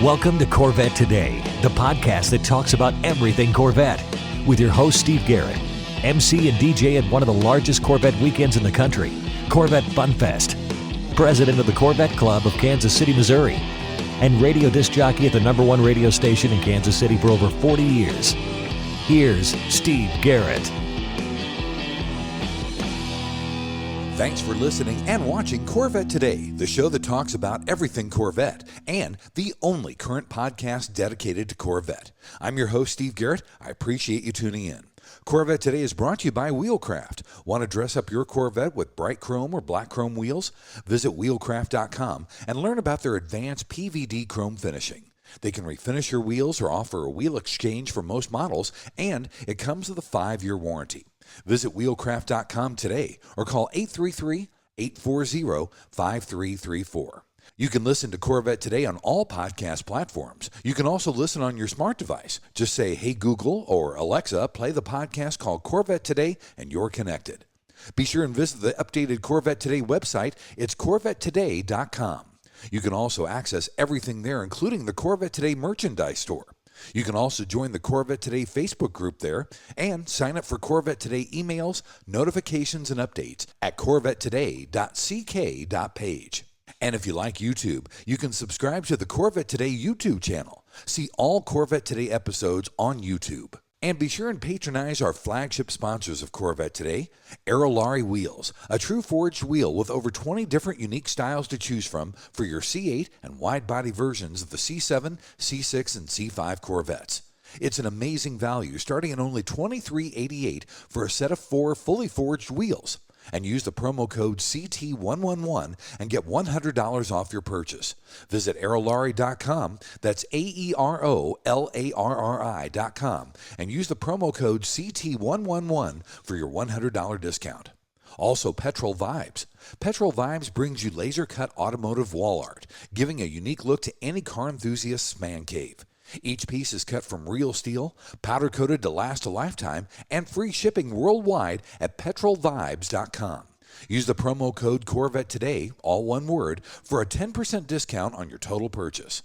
Welcome to Corvette Today, the podcast that talks about everything Corvette, with your host Steve Garrett, MC and DJ at one of the largest Corvette weekends in the country, Corvette Fun Fest, president of the Corvette Club of Kansas City, Missouri, and radio disc jockey at the #1 radio station in Kansas City for over 40 years. Here's Steve Garrett. Thanks for listening and watching Corvette Today, the show that talks about everything Corvette, and the only current podcast dedicated to Corvette. I'm your host, Steve Garrett. I appreciate you tuning in. Corvette Today is brought to you by Wheelcraft. Want to dress up your Corvette with bright chrome or black chrome wheels? Visit wheelcraft.com and learn about their advanced PVD chrome finishing. They can refinish your wheels or offer a wheel exchange for most models, and it comes with a 5-year warranty. Visit wheelcraft.com today or call 833-840-5334. You can listen to Corvette Today on all podcast platforms. You can also listen on your smart device. Just say, "Hey Google" or "Alexa, play the podcast called Corvette Today," and you're connected. Be sure and visit the updated Corvette Today website. It's CorvetteToday.com. You can also access everything there, including the Corvette Today merchandise store. You can also join the Corvette Today Facebook group there and sign up for Corvette Today emails, notifications, and updates at corvettetoday.ck.page. And if you like YouTube, you can subscribe to the Corvette Today YouTube channel. See all Corvette Today episodes on YouTube. And be sure and patronize our flagship sponsors of Corvette Today, Aerolarri Wheels, a true forged wheel with over 20 different unique styles to choose from for your C8 and wide-body versions of the C7, C6, and C5 Corvettes. It's an amazing value, starting at only $23.88 for a set of 4 fully forged wheels. And use the promo code CT111 and get $100 off your purchase. Visit aerolarri.com, that's AEROLARRI.com, and use the promo code CT111 for your $100 discount. Also, Petrol Vibes. Petrol Vibes brings you laser-cut automotive wall art, giving a unique look to any car enthusiast's man cave. Each piece is cut from real steel, powder-coated to last a lifetime, and free shipping worldwide at petrolvibes.com. Use the promo code Corvette Today, all one word, for a 10% discount on your total purchase.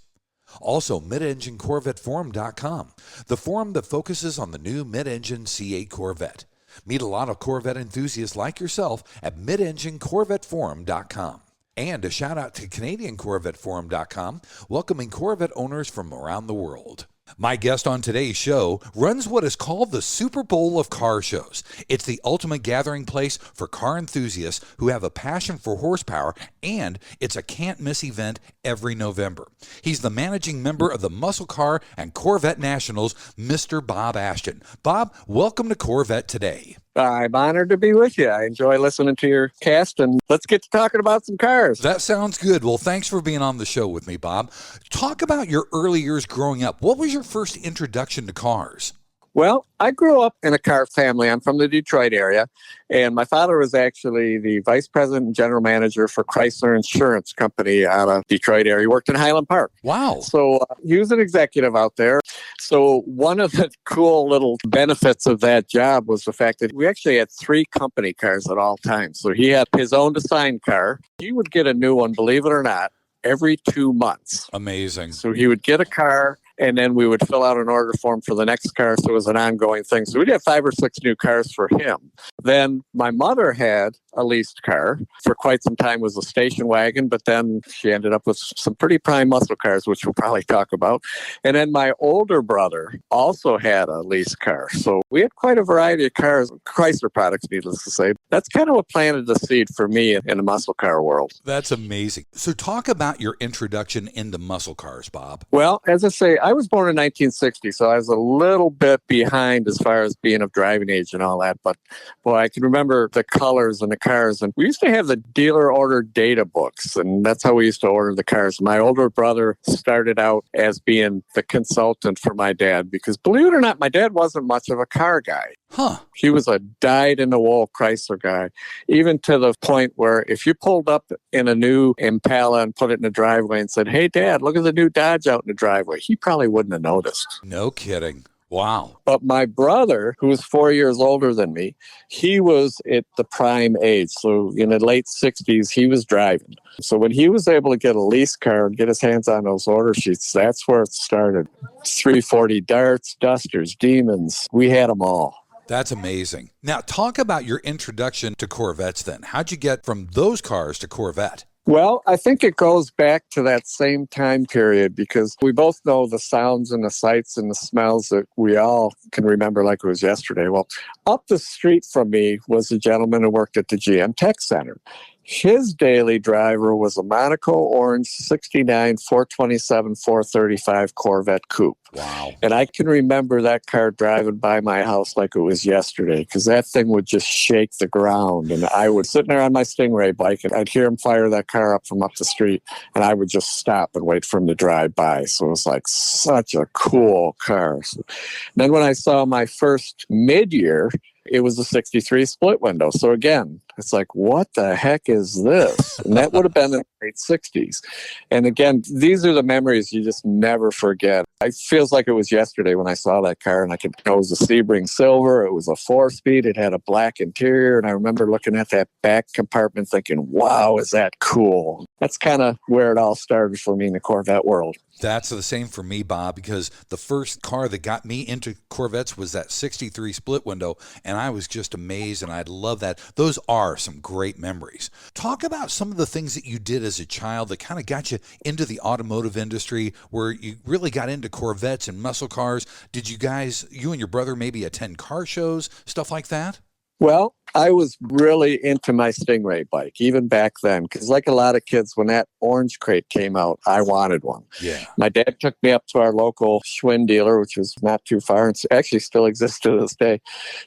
Also, midenginecorvetteforum.com, the forum that focuses on the new mid-engine C8 Corvette. Meet a lot of Corvette enthusiasts like yourself at midenginecorvetteforum.com. And a shout out to CanadianCorvetteForum.com, welcoming Corvette owners from around the world. My guest on today's show runs what is called the Super Bowl of car shows. It's the ultimate gathering place for car enthusiasts who have a passion for horsepower, and it's a can't-miss event every November. He's the managing member of the Muscle Car and Corvette Nationals, Mr. Bob Ashton. Bob, welcome to Corvette Today. I'm honored to be with you. I enjoy listening to your cast, and let's get to talking about some cars. That sounds good. Well, thanks for being on the show with me, Bob. Talk about your early years growing up. What was your first introduction to cars? Well, I grew up in a car family. I'm from the Detroit area, and my father was actually the vice president and general manager for Chrysler Insurance Company out of Detroit area. He worked in Highland Park. Wow. So he was an executive out there. So one of the cool little benefits of that job was the fact that we actually had 3 company cars at all times. So he had his own assigned car. He would get a new one, believe it or not, every 2 months. Amazing. So he would get a car, and then we would fill out an order form for the next car. So it was an ongoing thing. So we'd have 5 or 6 new cars for him. Then my mother had a leased car. For quite some time was a station wagon, but then she ended up with some pretty prime muscle cars, which we'll probably talk about. And then my older brother also had a leased car. So we had quite a variety of cars, Chrysler products, needless to say. That's kind of what planted the seed for me in the muscle car world. That's amazing. So talk about your introduction into muscle cars, Bob. Well, as I say, I was born in 1960, so I was a little bit behind as far as being of driving age and all that. But boy, I can remember the colors and the cars. And we used to have the dealer order data books, and that's how we used to order the cars. My older brother started out as being the consultant for my dad because, believe it or not, my dad wasn't much of a car guy. Huh. He was a dyed-in-the-wool Chrysler guy, even to the point where if you pulled up in a new Impala and put it in the driveway and said, "Hey, Dad, look at the new Dodge out in the driveway," he probably wouldn't have noticed. No kidding. Wow. But my brother, who was 4 years older than me, he was at the prime age. So in the late 60s, he was driving. So when he was able to get a lease car and get his hands on those order sheets, that's where it started. 340 Darts, Dusters, Demons, we had them all. That's amazing. Now, talk about your introduction to Corvettes then. How'd you get from those cars to Corvette? Well, I think it goes back to that same time period because we both know the sounds and the sights and the smells that we all can remember like it was yesterday. Well, up the street from me was a gentleman who worked at the GM Tech Center. His daily driver was a Monaco orange 69 427 435 Corvette Coupe. Wow. And I can remember that car driving by my house like it was yesterday because that thing would just shake the ground. And I would sit there on my Stingray bike and I'd hear him fire that car up from up the street and I would just stop and wait for him to drive by. So it was like such a cool car. Then when I saw my first mid-year, it was a 63 split window. So again, it's like, what the heck is this? And that would have been in the late 60s. And again, these are the memories you just never forget. It feels like it was yesterday when I saw that car and it was a Sebring Silver. It was a 4-speed. It had a black interior. And I remember looking at that back compartment thinking, wow, is that cool? That's kind of where it all started for me in the Corvette world. That's the same for me, Bob, because the first car that got me into Corvettes was that 63 split window, and I was just amazed, and I love that. Those are some great memories. Talk about some of the things that you did as a child that kind of got you into the automotive industry, where you really got into Corvettes and muscle cars. Did you guys, you and your brother, maybe attend car shows, stuff like that? Well, I was really into my Stingray bike, even back then, because like a lot of kids, when that orange crate came out, I wanted one. Yeah. My dad took me up to our local Schwinn dealer, which was not too far, and actually still exists to this day.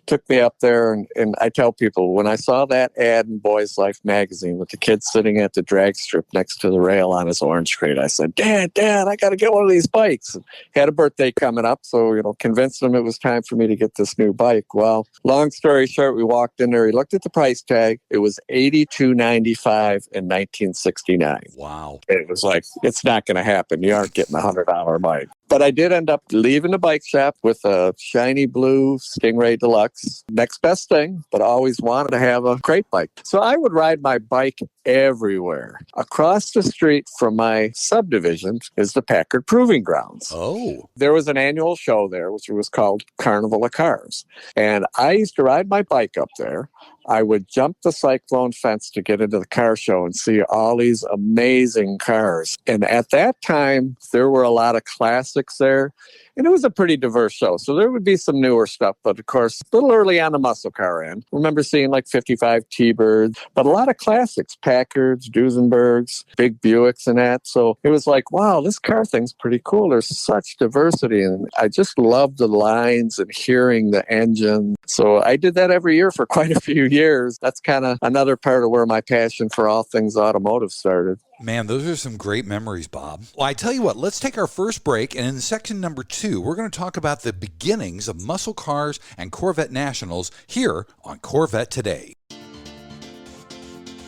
Took me up there, and I tell people, when I saw that ad in Boys Life magazine with the kid sitting at the drag strip next to the rail on his orange crate, I said, Dad, I got to get one of these bikes. And had a birthday coming up, so convinced him it was time for me to get this new bike. Well, long story short, we walked in there. He looked at the price tag. It was $82.95 in 1969. Wow. It was like, it's not going to happen. You aren't getting a $100 bike. But I did end up leaving the bike shop with a shiny blue Stingray Deluxe. Next best thing, but I always wanted to have a crate bike. So I would ride my bike everywhere. Across the street from my subdivision is the Packard Proving Grounds. Oh. There was an annual show there, which was called Carnival of Cars. And I used to ride my bike up there. I would jump the cyclone fence to get into the car show and see all these amazing cars. And at that time, there were a lot of classics there. And it was a pretty diverse show. So there would be some newer stuff. But of course, a little early on the muscle car end. I remember seeing like 55 T-Birds, but a lot of classics, Packards, Duesenbergs, big Buicks and that. So it was like, wow, this car thing's pretty cool. There's such diversity. And I just loved the lines and hearing the engine. So I did that every year for quite a few years. That's kind of another part of where my passion for all things automotive started. Man, those are some great memories, Bob. Well, I tell you what, let's take our first break, and in section number 2, we're going to talk about the beginnings of Muscle Cars and Corvette Nationals here on Corvette Today.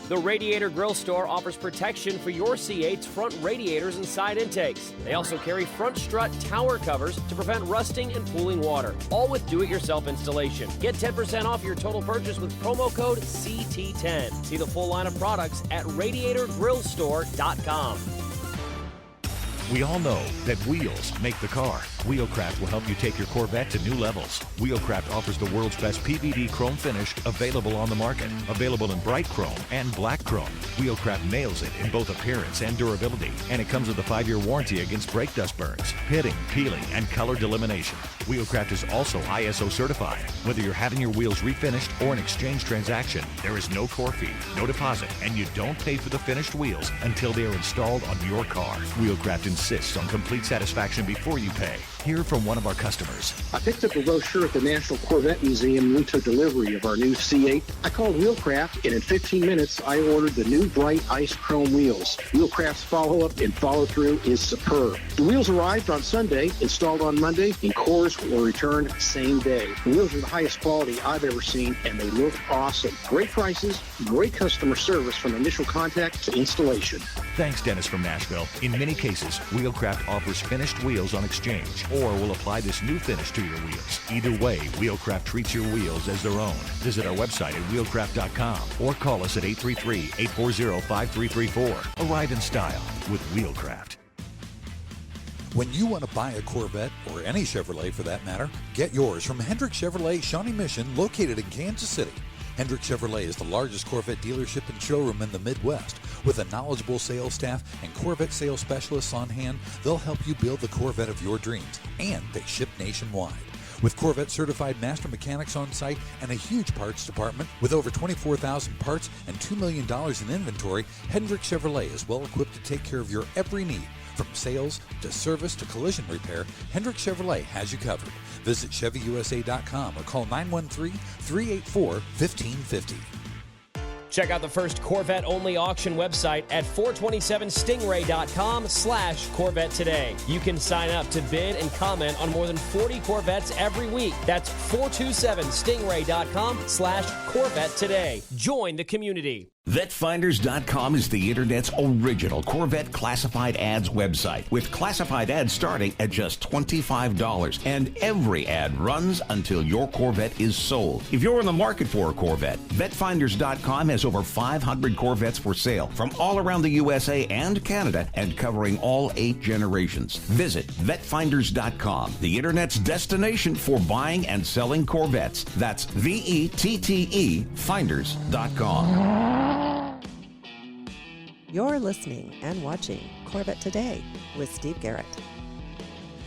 The Radiator Grill Store offers protection for your C8's front radiators and side intakes. They also carry front strut tower covers to prevent rusting and pooling water, all with do-it-yourself installation. Get 10% off your total purchase with promo code CT10. See the full line of products at radiatorgrillstore.com. We all know that wheels make the car. Wheelcraft will help you take your Corvette to new levels. Wheelcraft offers the world's best PVD chrome finish available on the market. Available in bright chrome and black chrome. Wheelcraft nails it in both appearance and durability. And it comes with a 5-year warranty against brake dust burns, pitting, peeling, and color delamination. Wheelcraft is also ISO certified. Whether you're having your wheels refinished or an exchange transaction, there is no core fee, no deposit, and you don't pay for the finished wheels until they are installed on your car. Wheelcraft insists on complete satisfaction before you pay. Hear from one of our customers. I picked up a brochure at the National Corvette Museum and took delivery of our new C8. I called Wheelcraft, and in 15 minutes, I ordered the new bright ice chrome wheels. Wheelcraft's follow-up and follow-through is superb. The wheels arrived on Sunday, installed on Monday, and cores were returned same day. The wheels are the highest quality I've ever seen, and they look awesome. Great prices, great customer service from initial contact to installation. Thanks, Dennis from Nashville. In many cases, Wheelcraft offers finished wheels on exchange or will apply this new finish to your wheels. Either way, Wheelcraft treats your wheels as their own. Visit our website at wheelcraft.com or call us at 833-840-5334. Arrive in style with Wheelcraft. When you want to buy a Corvette, or any Chevrolet for that matter, get yours from Hendrick Chevrolet Shawnee Mission, located in Kansas City. Hendrick Chevrolet is the largest Corvette dealership and showroom in the Midwest. With a knowledgeable sales staff and Corvette sales specialists on hand, they'll help you build the Corvette of your dreams, and they ship nationwide. With Corvette certified master mechanics on site and a huge parts department with over 24,000 parts and $2 million in inventory, Hendrick Chevrolet is well equipped to take care of your every need. From sales to service to collision repair, Hendrick Chevrolet has you covered. Visit ChevyUSA.com or call 913-384-1550. Check out the first Corvette-only auction website at 427stingray.com/Corvette today. You can sign up to bid and comment on more than 40 Corvettes every week. That's 427stingray.com/Corvette today. Join the community. VetFinders.com is the Internet's original Corvette classified ads website, with classified ads starting at just $25, and every ad runs until your Corvette is sold. If you're in the market for a Corvette, VetFinders.com has over 500 Corvettes for sale from all around the USA and Canada, and covering all 8 generations. Visit VetFinders.com, the Internet's destination for buying and selling Corvettes. That's VETTE Finders.com. You're listening and watching Corvette Today with Steve Garrett.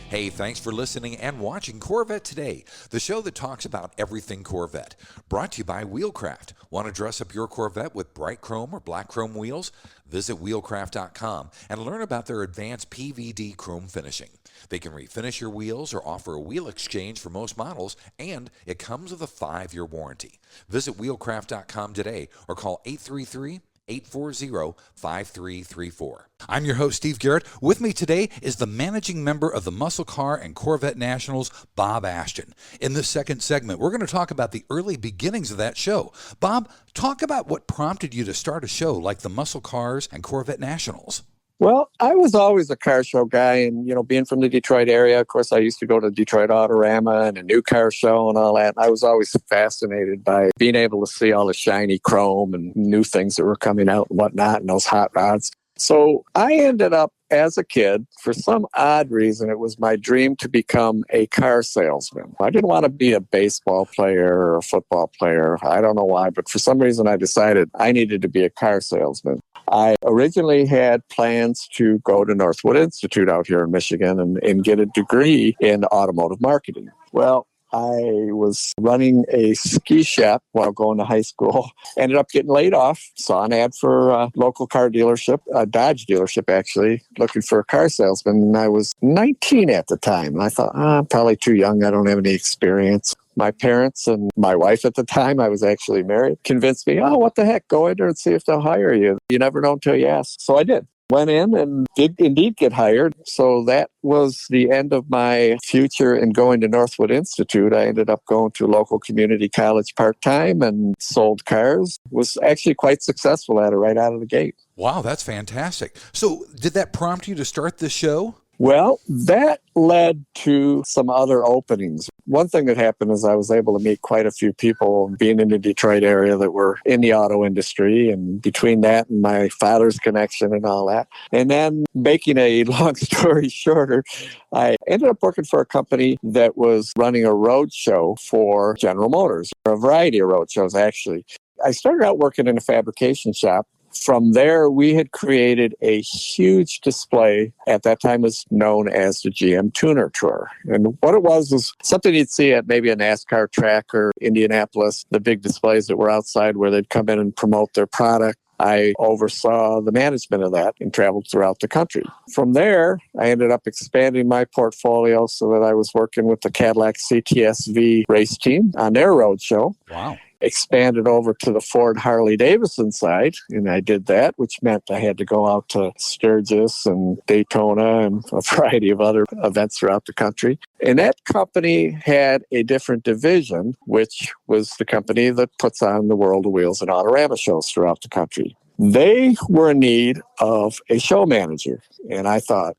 Hey, thanks for listening and watching Corvette Today, the show that talks about everything Corvette. Brought to you by Wheelcraft. Want to dress up your Corvette with bright chrome or black chrome wheels? Visit wheelcraft.com and learn about their advanced PVD chrome finishing. They can refinish your wheels or offer a wheel exchange for most models, and it comes with a 5-year warranty. Visit wheelcraft.com today or call 833-840-5334. I'm your host, Steve Garrett. With me today is the managing member of the Muscle Car and Corvette Nationals, Bob Ashton. In this second segment, we're going to talk about the early beginnings of that show. Bob, talk about what prompted you to start a show like the Muscle Cars and Corvette Nationals. Well, I was always a car show guy, and, being from the Detroit area, of course, I used to go to Detroit Autorama and a new car show and all that. I was always fascinated by being able to see all the shiny chrome and new things that were coming out and whatnot, and those hot rods. So I ended up, as a kid, for some odd reason, it was my dream to become a car salesman. I didn't want to be a baseball player or a football player. I don't know why, but for some reason I decided I needed to be a car salesman. I originally had plans to go to Northwood Institute out here in Michigan and get a degree in automotive marketing. Well, I was running a ski shop while going to high school. Ended up getting laid off. Saw an ad for a local car dealership, a Dodge dealership actually, looking for a car salesman. And I was 19 at the time. And I thought, I'm probably too young. I don't have any experience. My parents and my wife at the time, I was actually married, convinced me, what the heck, go in there and see if they'll hire you. You never know until you ask. So I did. Went in and did indeed get hired. So that was the end of my future in going to Northwood Institute. I ended up going to a local community college part-time and sold cars. Was actually quite successful at it right out of the gate. Wow, that's fantastic. So did that prompt you to start this show? Well, that led to some other openings. One thing that happened is I was able to meet quite a few people being in the Detroit area that were in the auto industry, and between that and my father's connection and all that. And then, making a long story shorter, I ended up working for a company that was running a road show for General Motors, a variety of road shows actually. I started out working in a fabrication shop. From there, we had created a huge display. At that time, it was known as the GM Tuner Tour. And what it was something you'd see at maybe a NASCAR track or Indianapolis, the big displays that were outside where they'd come in and promote their product. I oversaw the management of that and traveled throughout the country. From there, I ended up expanding my portfolio so that I was working with the Cadillac CTS-V race team on their road show. Wow. Expanded over to the Ford Harley-Davidson side, and I did that, which meant I had to go out to Sturgis and Daytona and a variety of other events throughout the country. And that company had a different division, which was the company that puts on the World of Wheels and Autorama shows throughout the country. They were in need of a show manager. And I thought,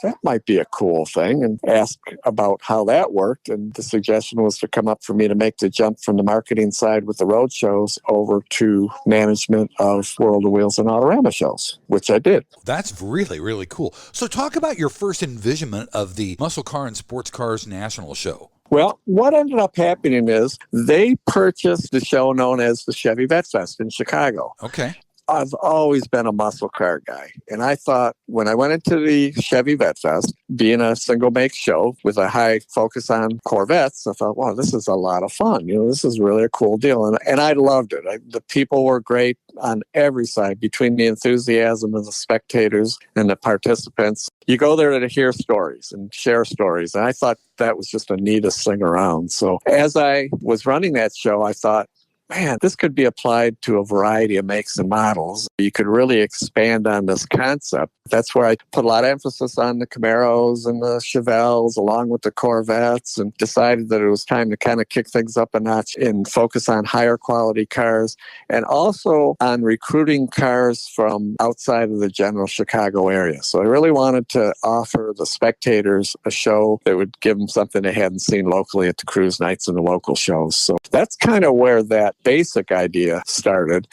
that might be a cool thing, and asked about how that worked. And the suggestion was to come up for me to make the jump from the marketing side with the road shows over to management of World of Wheels and Autorama shows, which I did. That's really, really cool. So talk about your first envisionment of the Muscle Car and Sports Cars National Show. Well, what ended up happening is they purchased the show known as the Chevy Vet Fest in Chicago. Okay. I've always been a muscle car guy. And I thought when I went into the Chevy Vet Fest, being a single make show with a high focus on Corvettes, I thought, wow, this is a lot of fun. This is really a cool deal. And I loved it. The people were great on every side, between the enthusiasm of the spectators and the participants. You go there to hear stories and share stories. And I thought that was just the neatest thing around. So as I was running that show, I thought, man, this could be applied to a variety of makes and models. You could really expand on this concept. That's where I put a lot of emphasis on the Camaros and the Chevelles along with the Corvettes, and decided that it was time to kind of kick things up a notch and focus on higher quality cars, and also on recruiting cars from outside of the general Chicago area. So I really wanted to offer the spectators a show that would give them something they hadn't seen locally at the cruise nights and the local shows. So that's kind of where that basic idea started.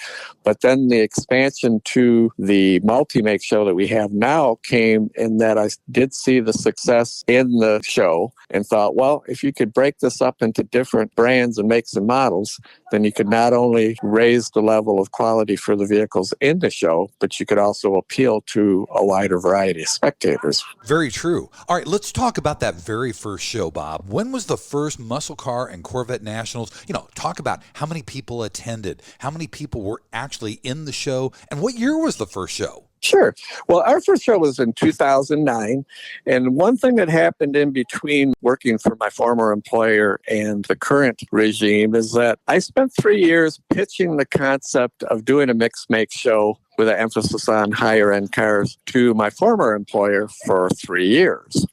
But then the expansion to the multi-make show that we have now came in that I did see the success in the show and thought, well, if you could break this up into different brands and makes and models, then you could not only raise the level of quality for the vehicles in the show, but you could also appeal to a wider variety of spectators. Very true. All right, let's talk about that very first show, Bob. When was the first Muscle Car and Corvette Nationals? Talk about how many people attended, how many people were actually in the show, and what year was the first show? Sure. Well, our first show was in 2009. And one thing that happened in between working for my former employer and the current regime is that I spent 3 years pitching the concept of doing a mixed make show with an emphasis on higher end cars to my former employer for 3 years.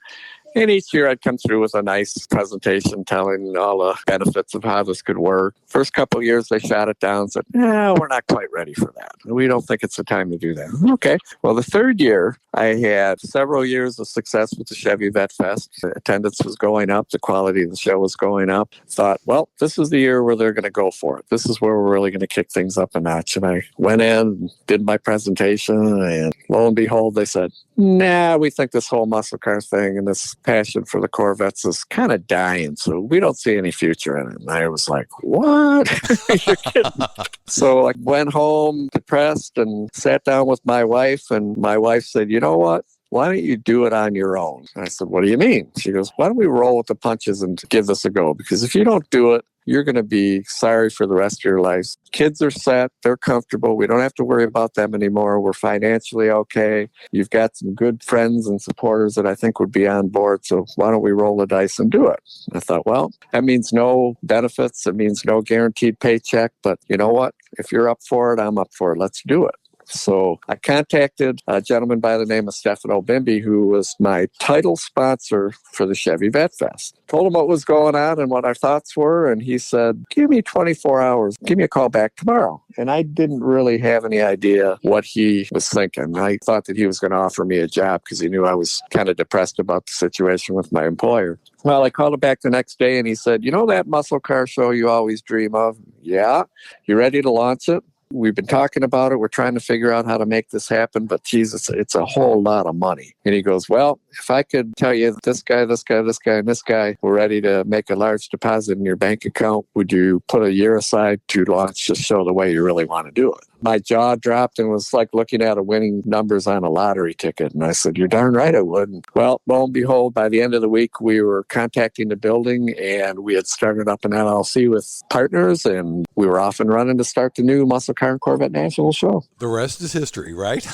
And each year I'd come through with a nice presentation telling all the benefits of how this could work. First couple of years, they shot it down and said, no, we're not quite ready for that. We don't think it's the time to do that. Okay. Well, the third year, I had several years of success with the Chevy Vet Fest. The attendance was going up. The quality of the show was going up. Thought, well, this is the year where they're going to go for it. This is where we're really going to kick things up a notch. And I went in, did my presentation, and lo and behold, they said, nah, we think this whole muscle car thing and this passion for the Corvettes is kind of dying, so we don't see any future in it. And I was like, what? You're kidding. So I went home depressed and sat down with my wife, and my wife said, you know what? Why don't you do it on your own? I said, what do you mean? She goes, why don't we roll with the punches and give this a go? Because if you don't do it, you're going to be sorry for the rest of your life. Kids are set. They're comfortable. We don't have to worry about them anymore. We're financially okay. You've got some good friends and supporters that I think would be on board. So why don't we roll the dice and do it? I thought, well, that means no benefits. It means no guaranteed paycheck. But you know what? If you're up for it, I'm up for it. Let's do it. So I contacted a gentleman by the name of Stefano Bimbi, who was my title sponsor for the Chevy Vet Fest. Told him what was going on and what our thoughts were, and he said, give me 24 hours. Give me a call back tomorrow. And I didn't really have any idea what he was thinking. I thought that he was going to offer me a job because he knew I was kind of depressed about the situation with my employer. Well, I called him back the next day, and he said, you know that muscle car show you always dream of? Yeah. You ready to launch it? We've been talking about it. We're trying to figure out how to make this happen, but Jesus, it's a whole lot of money. And he goes, well, if I could tell you this guy, and this guy were ready to make a large deposit in your bank account, would you put a year aside to launch the show the way you really want to do it? My jaw dropped and was like looking at a winning numbers on a lottery ticket. And I said, you're darn right I would. And well, lo and behold, by the end of the week, we were contacting the building and we had started up an LLC with partners, and we were off and running to start the new Muscle Car and Corvette National show. The rest is history, right?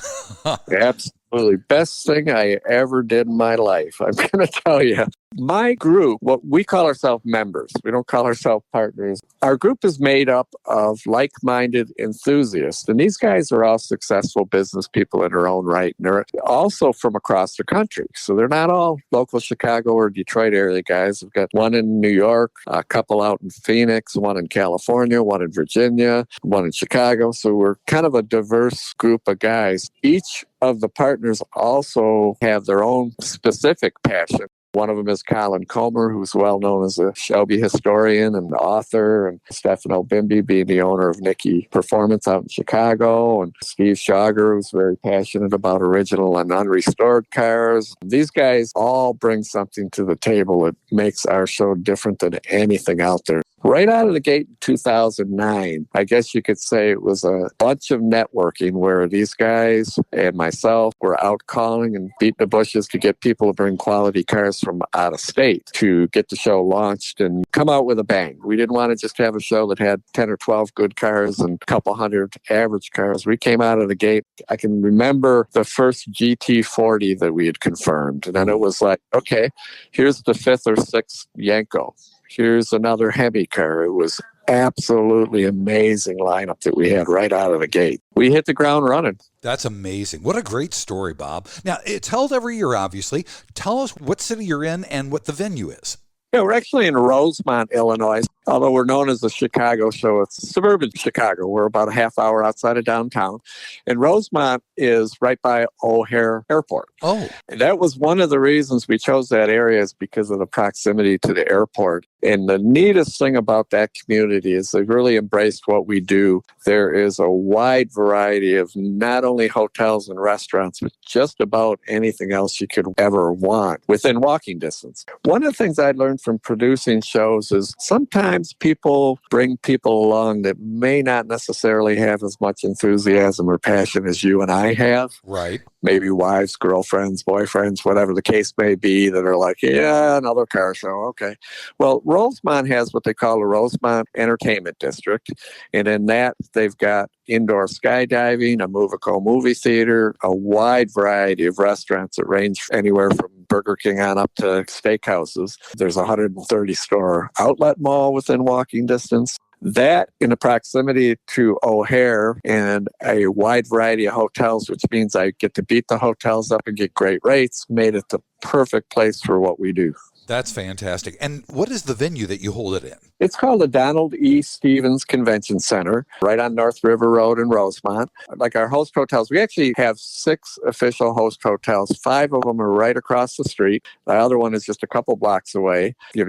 Absolutely. Best thing I ever did in my life. I'm going to tell you. My group, what we call ourselves members, we don't call ourselves partners. Our group is made up of like-minded enthusiasts, and these guys are all successful business people in their own right, and they're also from across the country. So they're not all local Chicago or Detroit area guys. We've got one in New York, a couple out in Phoenix, one in California, one in Virginia, one in Chicago. So we're kind of a diverse group of guys. Each of the partners also have their own specific passion. One of them is Colin Comer, who's well known as a Shelby historian and author, and Stefano Bimbi being the owner of Nicky Performance out in Chicago, and Steve Schauger, who's very passionate about original and unrestored cars. These guys all bring something to the table that makes our show different than anything out there. Right out of the gate in 2009, I guess you could say it was a bunch of networking where these guys and myself were out calling and beating the bushes to get people to bring quality cars from out of state to get the show launched and come out with a bang. We didn't want to just have a show that had 10 or 12 good cars and a couple hundred average cars. We came out of the gate. I can remember the first GT40 that we had confirmed. And then it was like, okay, here's the fifth or sixth Yenko. Here's another Hemi car. It was absolutely amazing lineup that we had right out of the gate. We hit the ground running. That's amazing. What a great story, Bob. Now, it's held every year, obviously. Tell us what city you're in and what the venue is. Yeah, we're actually in Rosemont, Illinois. Although we're known as the Chicago show, it's suburban Chicago. We're about a half hour outside of downtown. And Rosemont is right by O'Hare Airport. Oh. And that was one of the reasons we chose that area, is because of the proximity to the airport. And the neatest thing about that community is they've really embraced what we do. There is a wide variety of not only hotels and restaurants, but just about anything else you could ever want within walking distance. One of the things I learned from producing shows is sometimes people bring people along that may not necessarily have as much enthusiasm or passion as you and I have. Right. Maybe wives, girlfriends, boyfriends, whatever the case may be, that are like, yeah, another car show. Okay. Well, Rosemont has what they call the Rosemont Entertainment District. And in that, they've got indoor skydiving, a Movico movie theater, a wide variety of restaurants that range anywhere from Burger King on up to steakhouses. There's a 130-store outlet mall within walking distance. That, in the proximity to O'Hare and a wide variety of hotels, which means I get to beat the hotels up and get great rates, made it the perfect place for what we do. That's fantastic. And what is the venue that you hold it in? It's called the Donald E. Stevens Convention Center, right on North River Road in Rosemont. Like our host hotels, we actually have 6 official host hotels. 5 of them are right across the street. The other one is just a couple blocks away. You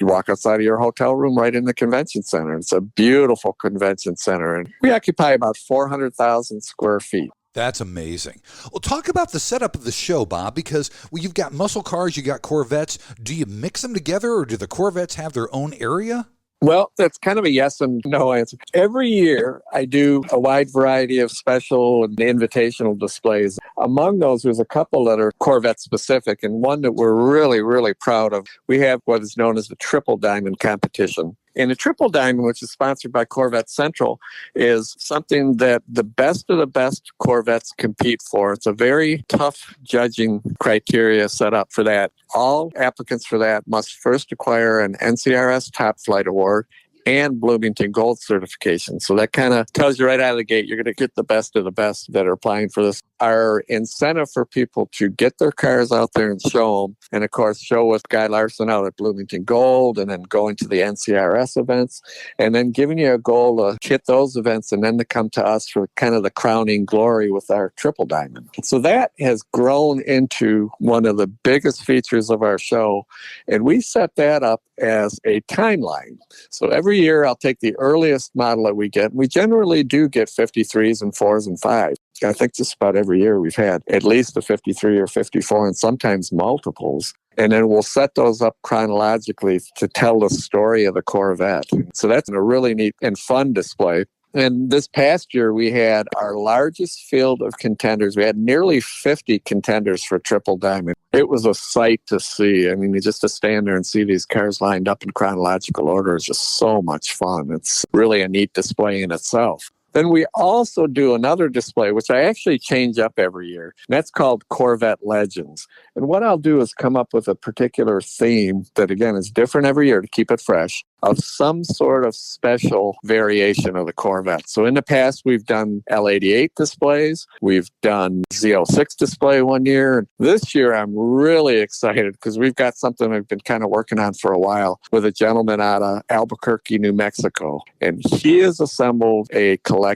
walk outside of your hotel room right in the convention center. It's a beautiful convention center. And we occupy about 400,000 square feet. That's amazing. Well, talk about the setup of the show, Bob, because you've got muscle cars, you got Corvettes. Do you mix them together, or do the Corvettes have their own area? Well, that's kind of a yes and no answer. Every year, I do a wide variety of special and invitational displays. Among those, there's a couple that are Corvette specific, and one that we're really, really proud of. We have what is known as the Triple Diamond competition. And the Triple Diamond, which is sponsored by Corvette Central, is something that the best of the best Corvettes compete for. It's a very tough judging criteria set up for that. All applicants for that must first acquire an NCRS Top Flight Award and Bloomington Gold certification. So that kind of tells you right out of the gate, you're going to get the best of the best that are applying for this. Our incentive for people to get their cars out there and show them, and of course, show with Guy Larson out at Bloomington Gold, and then going to the NCRS events, and then giving you a goal to hit those events, and then to come to us for kind of the crowning glory with our Triple Diamond. So that has grown into one of the biggest features of our show, and we set that up as a timeline. So every year I'll take the earliest model that we get. We generally do get 53s and 4s and 5s. I think just about every year we've had at least a 53 or 54 and sometimes multiples. And then we'll set those up chronologically to tell the story of the Corvette. So that's a really neat and fun display. And this past year, we had our largest field of contenders. We had nearly 50 contenders for Triple Diamond. It was a sight to see. I mean, just to stand there and see these cars lined up in chronological order is just so much fun. It's really a neat display in itself. Then we also do another display, which I actually change up every year. And that's called Corvette Legends. And what I'll do is come up with a particular theme that, again, is different every year to keep it fresh, of some sort of special variation of the Corvette. So in the past, we've done L88 displays. We've done Z06 display one year. This year, I'm really excited because we've got something I've been kind of working on for a while with a gentleman out of Albuquerque, New Mexico. And he has assembled a collection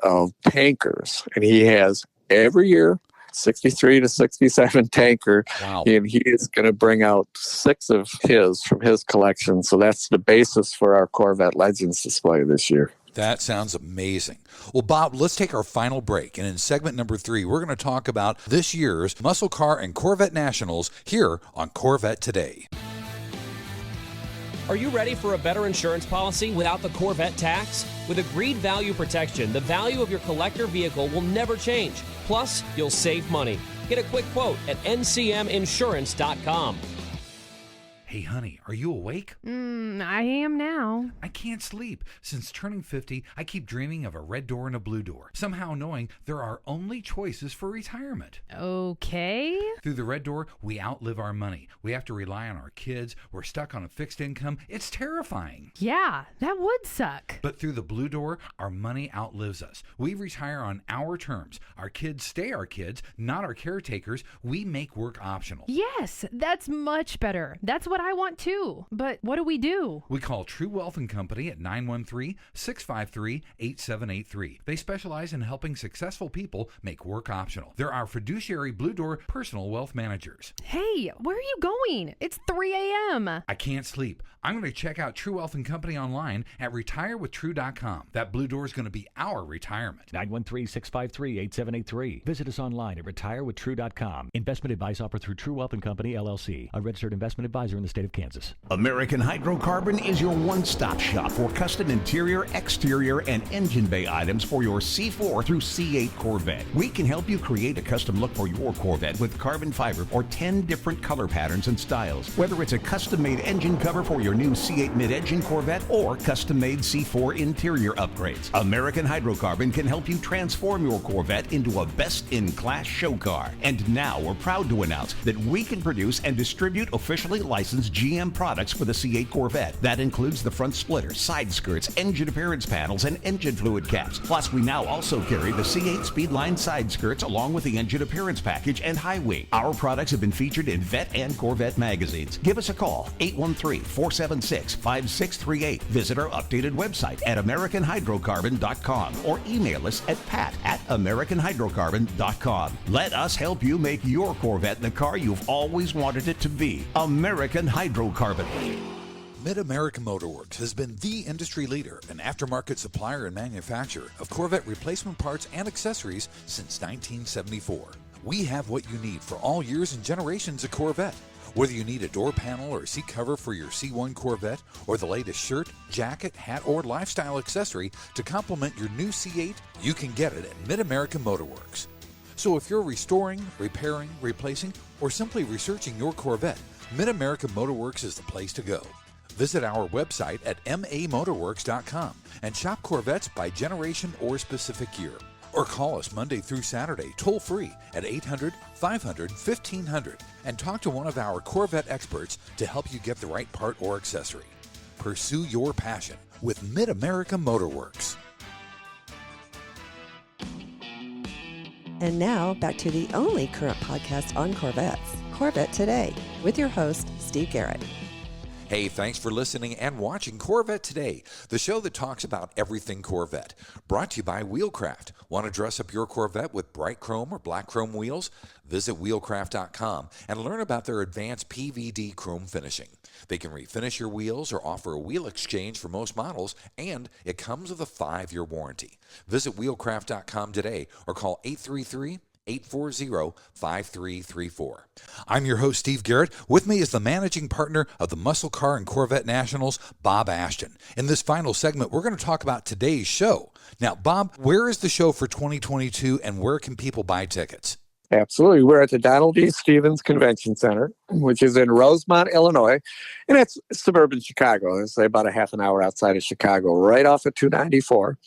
of tankers. And he has every year 63 to 67 tanker. Wow. And he is going to bring out 6 of his from his collection. So that's the basis for our Corvette Legends display this year. That sounds amazing. Well, Bob, let's take our final break. And in segment number 3, we're going to talk about this year's Muscle Car and Corvette Nationals here on Corvette Today. Are you ready for a better insurance policy without the Corvette tax? With Agreed Value Protection, the value of your collector vehicle will never change. Plus, you'll save money. Get a quick quote at ncminsurance.com. Hey, honey, are you awake? I am now. I can't sleep. Since turning 50, I keep dreaming of a red door and a blue door, somehow knowing there are only choices for retirement. Okay. Through the red door, we outlive our money. We have to rely on our kids. We're stuck on a fixed income. It's terrifying. Yeah, that would suck. But through the blue door, our money outlives us. We retire on our terms. Our kids stay our kids, not our caretakers. We make work optional. Yes, that's much better. That's what I want too. But what do we do? We call True Wealth & Company at 913-653-8783. They specialize in helping successful people make work optional. They're our fiduciary Blue Door personal wealth managers. Hey, where are you going? It's 3 a.m. I can't sleep. I'm going to check out True Wealth & Company online at retirewithtrue.com. That Blue Door is going to be our retirement. 913-653-8783. Visit us online at retirewithtrue.com. Investment advice offered through True Wealth & Company, LLC, a registered investment advisor in the state of Kansas. American Hydrocarbon is your one-stop shop for custom interior, exterior, and engine bay items for your C4 through C8 Corvette. We can help you create a custom look for your Corvette with carbon fiber or 10 different color patterns and styles. Whether it's a custom-made engine cover for your new C8 mid-engine Corvette or custom-made C4 interior upgrades, American Hydrocarbon can help you transform your Corvette into a best-in-class show car. And now we're proud to announce that we can produce and distribute officially licensed GM products for the C8 Corvette. That includes the front splitter, side skirts, engine appearance panels, and engine fluid caps. Plus, we now also carry the C8 Speedline side skirts along with the engine appearance package and high wing. Our products have been featured in Vet and Corvette magazines. Give us a call, 813-476-5638. Visit our updated website at AmericanHydrocarbon.com or email us at pat@AmericanHydrocarbon.com. Let us help you make your Corvette the car you've always wanted it to be. American Hydrocarbon. Mid-American Motorworks has been the industry leader and aftermarket supplier and manufacturer of Corvette replacement parts and accessories since 1974. We have what you need for all years and generations of Corvette. Whether you need a door panel or seat cover for your C1 Corvette or the latest shirt, jacket, hat, or lifestyle accessory to complement your new C8, you can get it at Mid-American Motorworks. So if you're restoring, repairing, replacing, or simply researching your Corvette, Mid-American Motorworks is the place to go. Visit our website at mamotorworks.com and shop Corvettes by generation or specific year. Or call us Monday through Saturday toll-free at 800-500-1500 and talk to one of our Corvette experts to help you get the right part or accessory. Pursue your passion with Mid-America Motorworks. And now back to the only current podcast on Corvettes, Corvette Today, with your host, Steve Garrett. Hey, thanks for listening and watching Corvette Today, the show that talks about everything Corvette. Brought to you by Wheelcraft. Want to dress up your Corvette with bright chrome or black chrome wheels? Visit wheelcraft.com and learn about their advanced PVD chrome finishing. They can refinish your wheels or offer a wheel exchange for most models, and it comes with a 5-year warranty. Visit wheelcraft.com today or call 833-840-5334. I'm your host, Steve Garrett. With me is the managing partner of the Muscle Car and Corvette Nationals, Bob Ashton. In this final segment, we're going to talk about today's show. Now, Bob, where is the show for 2022 and where can people buy tickets? Absolutely. We're at the Donald E. Stevens Convention Center, which is in Rosemont, Illinois, and it's suburban Chicago. It's about a half an hour outside of Chicago, right off of 294.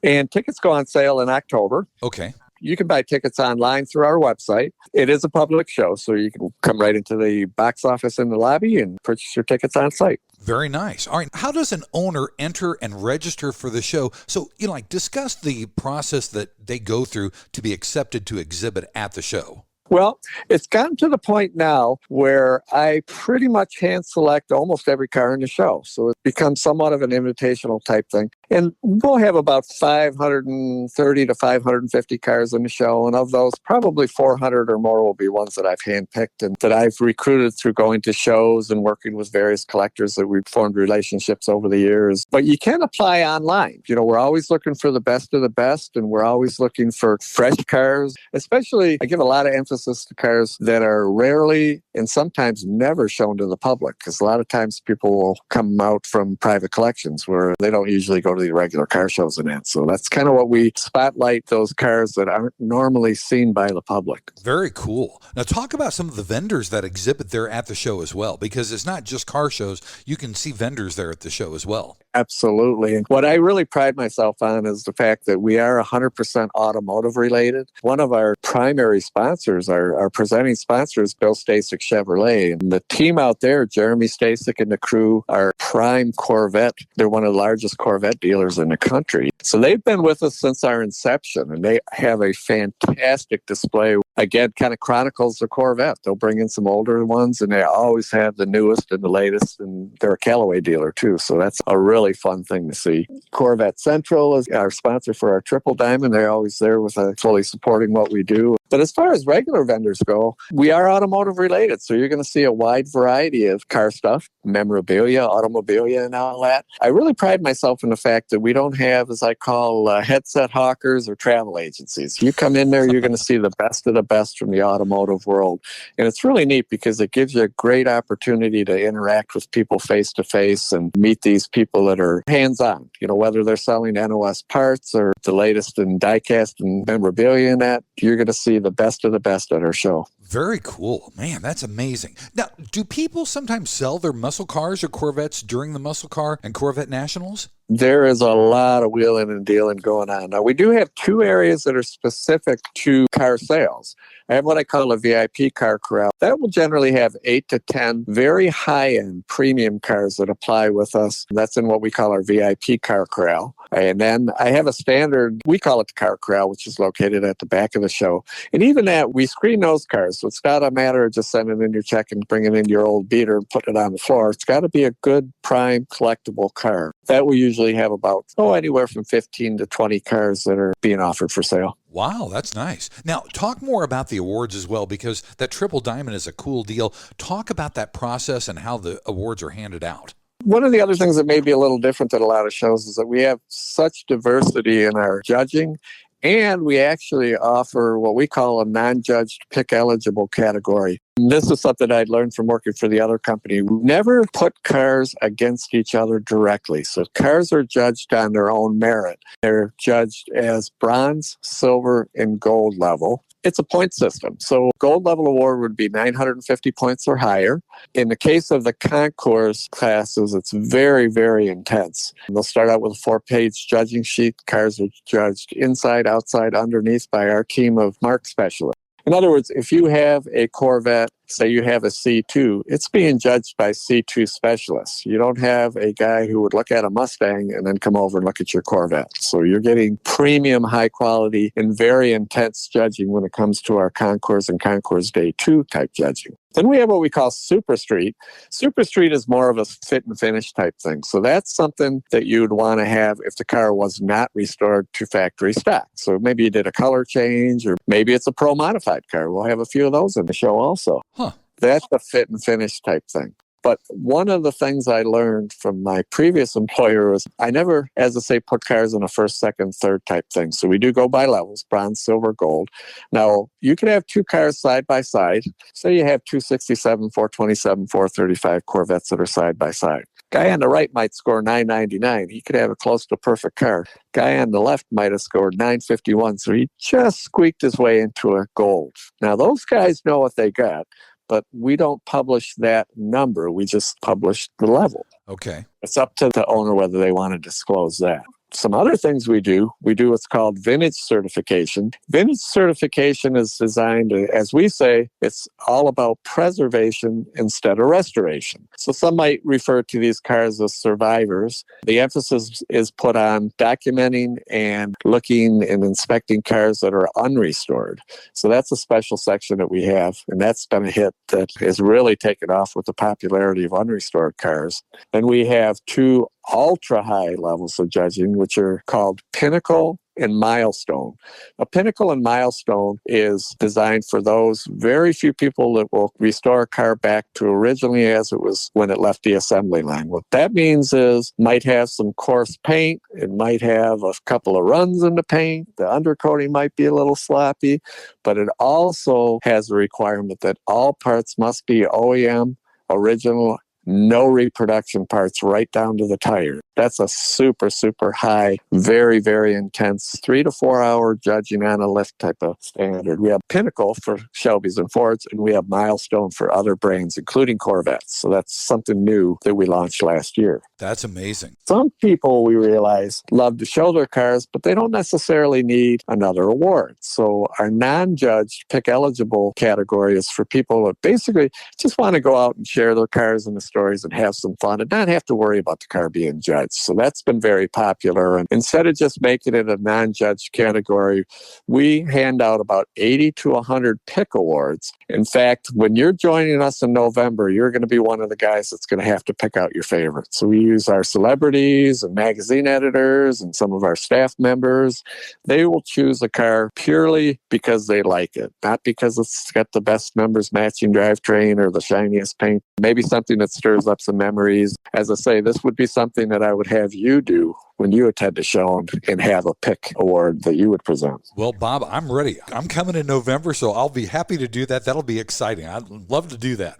And tickets go on sale in October. Okay. You can buy tickets online through our website. It is a public show, so you can come right into the box office in the lobby and purchase your tickets on site. Very nice. All right. How does an owner enter and register for the show? So, discuss the process that they go through to be accepted to exhibit at the show. Well, it's gotten to the point now where I pretty much hand select almost every car in the show. So it becomes somewhat of an invitational type thing. And we'll have about 530 to 550 cars in the show. And of those, probably 400 or more will be ones that I've handpicked and that I've recruited through going to shows and working with various collectors that we've formed relationships over the years. But you can apply online. We're always looking for the best of the best, and we're always looking for fresh cars. Especially, I give a lot of emphasis to cars that are rarely and sometimes never shown to the public, because a lot of times people will come out from private collections where they don't usually go to the regular car shows and that. So that's kind of what we spotlight, those cars that aren't normally seen by the public. Very cool. Now talk about some of the vendors that exhibit there at the show as well, because it's not just car shows. You can see vendors there at the show as well. Absolutely. And what I really pride myself on is the fact that we are 100% automotive related. One of our primary sponsors, our presenting sponsors, Bill Stasek Chevrolet. And the team out there, Jeremy Stasek and the crew, are prime Corvette. They're one of the largest Corvette dealers in the country. So they've been with us since our inception, and they have a fantastic display. Again, kind of chronicles the Corvette. They'll bring in some older ones, and they always have the newest and the latest, and they're a Callaway dealer too. So that's a really fun thing to see. Corvette Central is our sponsor for our Triple Diamond. They're always there with fully supporting what we do. But as far as regular vendors go, we are automotive related. So you're going to see a wide variety of car stuff, memorabilia, automobilia, and all that. I really pride myself in the fact that we don't have, as I call, headset hawkers or travel agencies. You come in there, you're going to see the best of the best from the automotive world. And it's really neat because it gives you a great opportunity to interact with people face to face and meet these people that are hands-on, whether they're selling NOS parts or the latest in diecast and memorabilia and that, you're going to see the best of the best at our show. Very cool. Man, that's amazing. Now, do people sometimes sell their muscle cars or Corvettes during the Muscle Car and Corvette Nationals? There is a lot of wheeling and dealing going on. Now, we do have two areas that are specific to car sales. I have what I call a VIP car corral. That will generally have 8 to 10 very high-end premium cars that apply with us. That's in what we call our VIP car corral. And then I have a standard, we call it the car corral, which is located at the back of the show. And even that, we screen those cars. So it's not a matter of just sending in your check and bringing in your old beater and putting it on the floor. It's got to be a good prime collectible car. That will usually have about, anywhere from 15 to 20 cars that are being offered for sale. Wow, that's nice. Now, talk more about the awards as well, because that Triple Diamond is a cool deal. Talk about that process and how the awards are handed out. One of the other things that may be a little different than a lot of shows is that we have such diversity in our judging, and we actually offer what we call a non-judged pick-eligible category. And this is something I'd learned from working for the other company. We never put cars against each other directly. So cars are judged on their own merit. They're judged as bronze, silver, and gold level. It's a point system. So gold level award would be 950 points or higher. In the case of the concours classes, it's very, very intense. They'll start out with a 4-page judging sheet. Cars are judged inside, outside, underneath by our team of mark specialists. In other words, if you have a Corvette, say you have a C2, it's being judged by C2 specialists. You don't have a guy who would look at a Mustang and then come over and look at your Corvette. So you're getting premium, high quality, and very intense judging when it comes to our Concours and Concours Day 2 type judging. Then we have what we call Super Street. Super Street is more of a fit and finish type thing. So that's something that you'd want to have if the car was not restored to factory stock. So maybe you did a color change, or maybe it's a pro modified car. We'll have a few of those in the show also. Huh. That's a fit and finish type thing. But one of the things I learned from my previous employer was I never, as I say, put cars in a first, second, third type thing. So we do go by levels, bronze, silver, gold. Now, you can have two cars side by side. Say you have 267, 427, 435 Corvettes that are side by side. Guy on the right might score 999. He could have a close to perfect car. Guy on the left might have scored 951, so he just squeaked his way into a gold. Now, those guys know what they got, but we don't publish that number. We just publish the level. Okay. It's up to the owner whether they want to disclose that. Some other things we do what's called vintage certification. Vintage certification is designed, as we say, it's all about preservation instead of restoration. So some might refer to these cars as survivors. The emphasis is put on documenting and looking and inspecting cars that are unrestored. So that's a special section that we have, and that's been a hit that has really taken off with the popularity of unrestored cars. Then we have two ultra high levels of judging, which are called Pinnacle and Milestone. A Pinnacle and Milestone is designed for those very few people that will restore a car back to originally as it was when it left the assembly line. What that means is might have some coarse paint, it might have a couple of runs in the paint, the undercoating might be a little sloppy, but it also has a requirement that all parts must be OEM, original, no reproduction parts right down to the tire. That's a super, super high, very, very intense 3 to 4 hour judging on a lift type of standard. We have Pinnacle for Shelbys and Fords, and we have Milestone for other brands, including Corvettes. So that's something new that we launched last year. That's amazing. Some people, we realize, love to show their cars, but they don't necessarily need another award. So our non-judged pick eligible category is for people that basically just want to go out and share their cars and the stories and have some fun and not have to worry about the car being judged. So that's been very popular. And instead of just making it a non-judged category, we hand out about 80 to 100 pick awards. In fact, when you're joining us in November, you're going to be one of the guys that's going to have to pick out your favorites. So we use our celebrities and magazine editors and some of our staff members. They will choose a car purely because they like it, not because it's got the best members matching drivetrain or the shiniest paint. Maybe something that stirs up some memories. As I say, this would be something that I would have you do when you attend a show and have a pick award that you would present. Well, Bob, I'm ready. I'm coming in November, so I'll be happy to do that. That'll be exciting. I'd love to do that.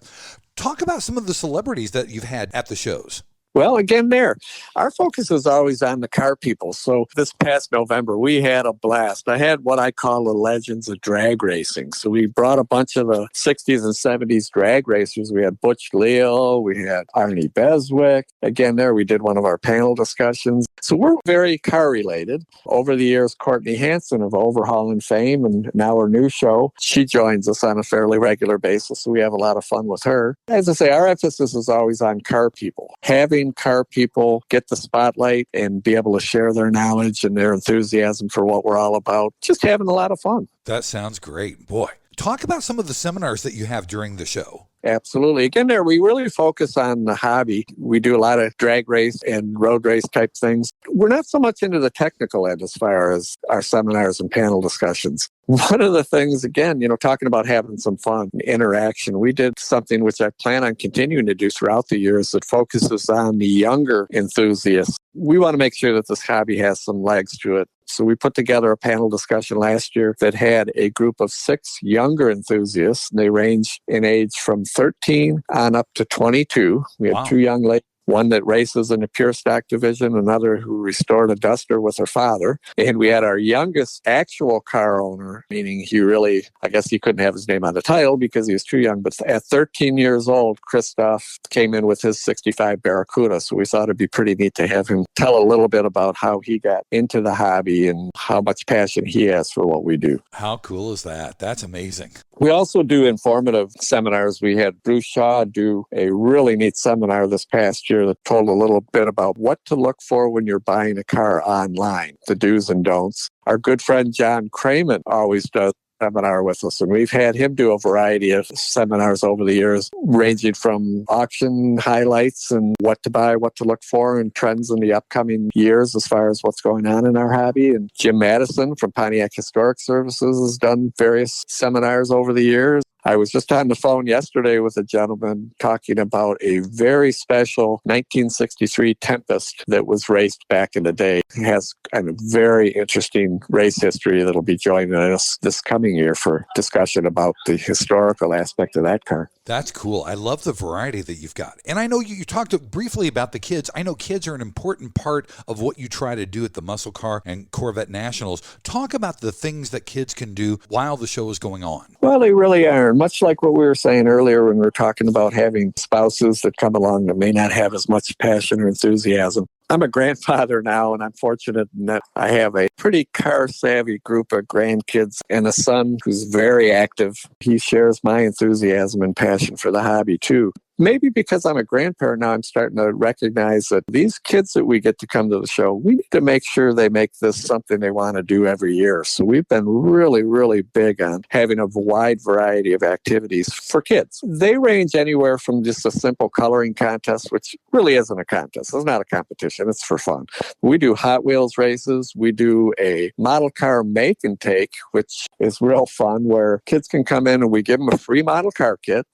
Talk about some of the celebrities that you've had at the shows. Well, again, our focus is always on the car people. So this past November, we had a blast. I had what I call the legends of drag racing. So we brought a bunch of the 60s and 70s drag racers. We had Butch Leo, we had Arnie Beswick. Again, we did one of our panel discussions. So we're very car related. Over the years, Courtney Hanson of Overhauling fame and now her new show, she joins us on a fairly regular basis. So we have a lot of fun with her. As I say, our emphasis is always on car people. Having car people get the spotlight and be able to share their knowledge and their enthusiasm for what we're all about. Just having a lot of fun. That sounds great. Boy, talk about some of the seminars that you have during the show. Absolutely. Again, we really focus on the hobby. We do a lot of drag race and road race type things. We're not so much into the technical end as far as our seminars and panel discussions. One of the things, again, talking about having some fun, interaction, we did something which I plan on continuing to do throughout the years that focuses on the younger enthusiasts. We want to make sure that this hobby has some legs to it. So we put together a panel discussion last year that had a group of 6 younger enthusiasts. They range in age from 13 on up to 22. We had 2 young ladies. One that races in the pure stock division, another who restored a Duster with her father. And we had our youngest actual car owner, meaning I guess he couldn't have his name on the title because he was too young. But at 13 years old, Christoph came in with his 65 Barracuda. So we thought it'd be pretty neat to have him tell a little bit about how he got into the hobby and how much passion he has for what we do. How cool is that? That's amazing. We also do informative seminars. We had Bruce Shaw do a really neat seminar this past year that told a little bit about what to look for when you're buying a car online, the do's and don'ts. Our good friend John Cramen always does seminar with us, and we've had him do a variety of seminars over the years, ranging from auction highlights and what to buy, what to look for, and trends in the upcoming years as far as what's going on in our hobby. And Jim Madison from Pontiac Historic Services has done various seminars over the years. I was just on the phone yesterday with a gentleman talking about a very special 1963 Tempest that was raced back in the day. It has a very interesting race history that'll be joining us this coming year for discussion about the historical aspect of that car. That's cool. I love the variety that you've got. And I know you talked briefly about the kids. I know kids are an important part of what you try to do at the Muscle Car and Corvette Nationals. Talk about the things that kids can do while the show is going on. Well, they really are. Much like what we were saying earlier when we were talking about having spouses that come along that may not have as much passion or enthusiasm. I'm a grandfather now, and I'm fortunate in that I have a pretty car-savvy group of grandkids and a son who's very active. He shares my enthusiasm and passion for the hobby, too. Maybe because I'm a grandparent now, I'm starting to recognize that these kids that we get to come to the show, we need to make sure they make this something they want to do every year. So we've been really, really big on having a wide variety of activities for kids. They range anywhere from just a simple coloring contest, which really isn't a contest. It's not a competition. It's for fun. We do Hot Wheels races. We do a model car make and take, which is real fun, where kids can come in and we give them a free model car kit.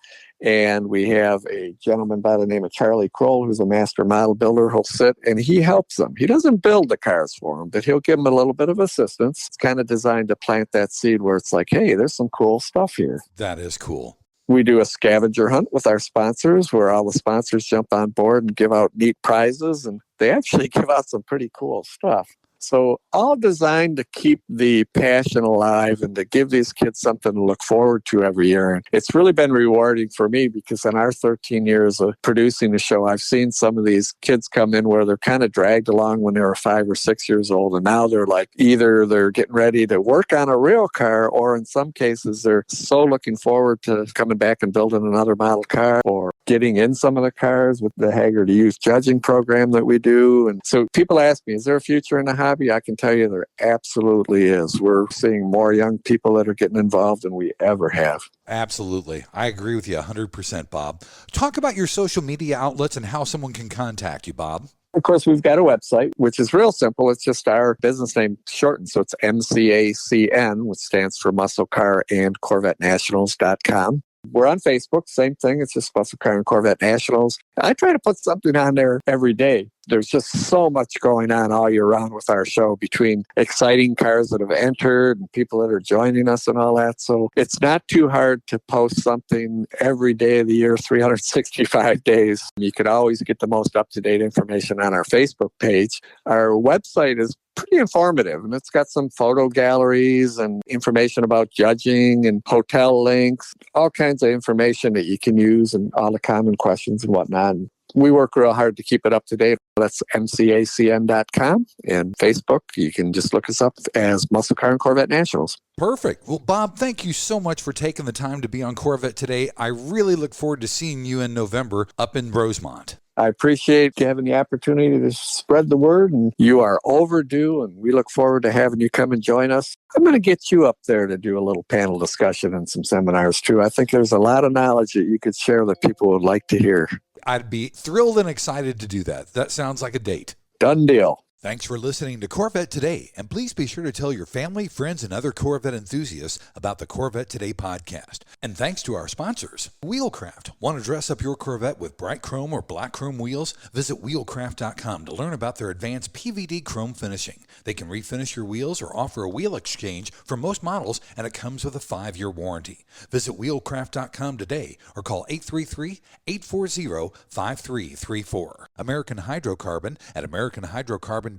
And we have a gentleman by the name of Charlie Kroll, who's a master model builder. He'll sit and he helps them. He doesn't build the cars for them, but he'll give them a little bit of assistance. It's kind of designed to plant that seed where it's like, hey, there's some cool stuff here. That is cool. We do a scavenger hunt with our sponsors where all the sponsors jump on board and give out neat prizes. And they actually give out some pretty cool stuff. So all designed to keep the passion alive and to give these kids something to look forward to every year. And it's really been rewarding for me because in our 13 years of producing the show, I've seen some of these kids come in where they're kind of dragged along when they were 5 or 6 years old. And now they're like, either they're getting ready to work on a real car, or in some cases, they're so looking forward to coming back and building another model car or getting in some of the cars with the Haggard Youth Judging program that we do. And so people ask me, is there a future in the hobby? I can tell you there absolutely is. We're seeing more young people that are getting involved than we ever have. Absolutely. I agree with you 100%, Bob. Talk about your social media outlets and how someone can contact you, Bob. Of course, we've got a website, which is real simple. It's just our business name shortened. So it's MCACN, which stands for Muscle Car and Corvette Nationals.com. We're on Facebook, same thing. It's just Muscle Car and Corvette Nationals. I try to put something on there every day. There's just so much going on all year round with our show, between exciting cars that have entered and people that are joining us and all that. So it's not too hard to post something every day of the year, 365 days. You could always get the most up-to-date information on our Facebook page. Our website is pretty informative, and it's got some photo galleries and information about judging and hotel links, all kinds of information that you can use and all the common questions and whatnot. We work real hard to keep it up to date. That's MCACN.com, and Facebook, you can just look us up as Muscle Car and Corvette Nationals. Perfect. Well, Bob, thank you so much for taking the time to be on Corvette Today. I really look forward to seeing you in November up in Rosemont. I appreciate having the opportunity to spread the word, and you are overdue, and we look forward to having you come and join us. I'm going to get you up there to do a little panel discussion and some seminars, too. I think there's a lot of knowledge that you could share that people would like to hear. I'd be thrilled and excited to do that. That sounds like a date. Done deal. Thanks for listening to Corvette Today, and please be sure to tell your family, friends, and other Corvette enthusiasts about the Corvette Today podcast. And thanks to our sponsors, Wheelcraft. Want to dress up your Corvette with bright chrome or black chrome wheels? Visit wheelcraft.com to learn about their advanced PVD chrome finishing. They can refinish your wheels or offer a wheel exchange for most models, and it comes with a 5-year warranty. Visit wheelcraft.com today or call 833-840-5334. American Hydrocarbon at AmericanHydrocarbon.com.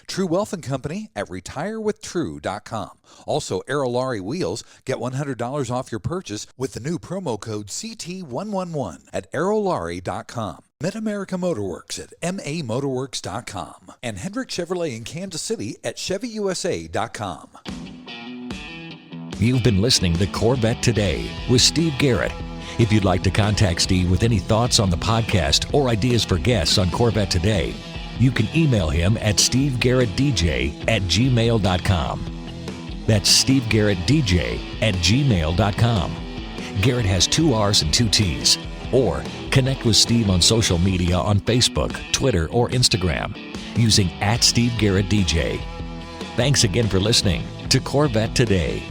True Wealth and Company at retirewithtrue.com. Also, Aerolarri Wheels. Get $100 off your purchase with the new promo code CT111 at aerolarri.com. Mid-America Motorworks at mamotorworks.com. And Hendrick Chevrolet in Kansas City at chevyusa.com. You've been listening to Corvette Today with Steve Garrett. If you'd like to contact Steve with any thoughts on the podcast or ideas for guests on Corvette Today, you can email him at stevegarrettdj@gmail.com. That's stevegarrettdj@gmail.com. Garrett has 2 R's and 2 T's. Or connect with Steve on social media on Facebook, Twitter, or Instagram using @SteveGarrettDJ. Thanks again for listening to Corvette Today.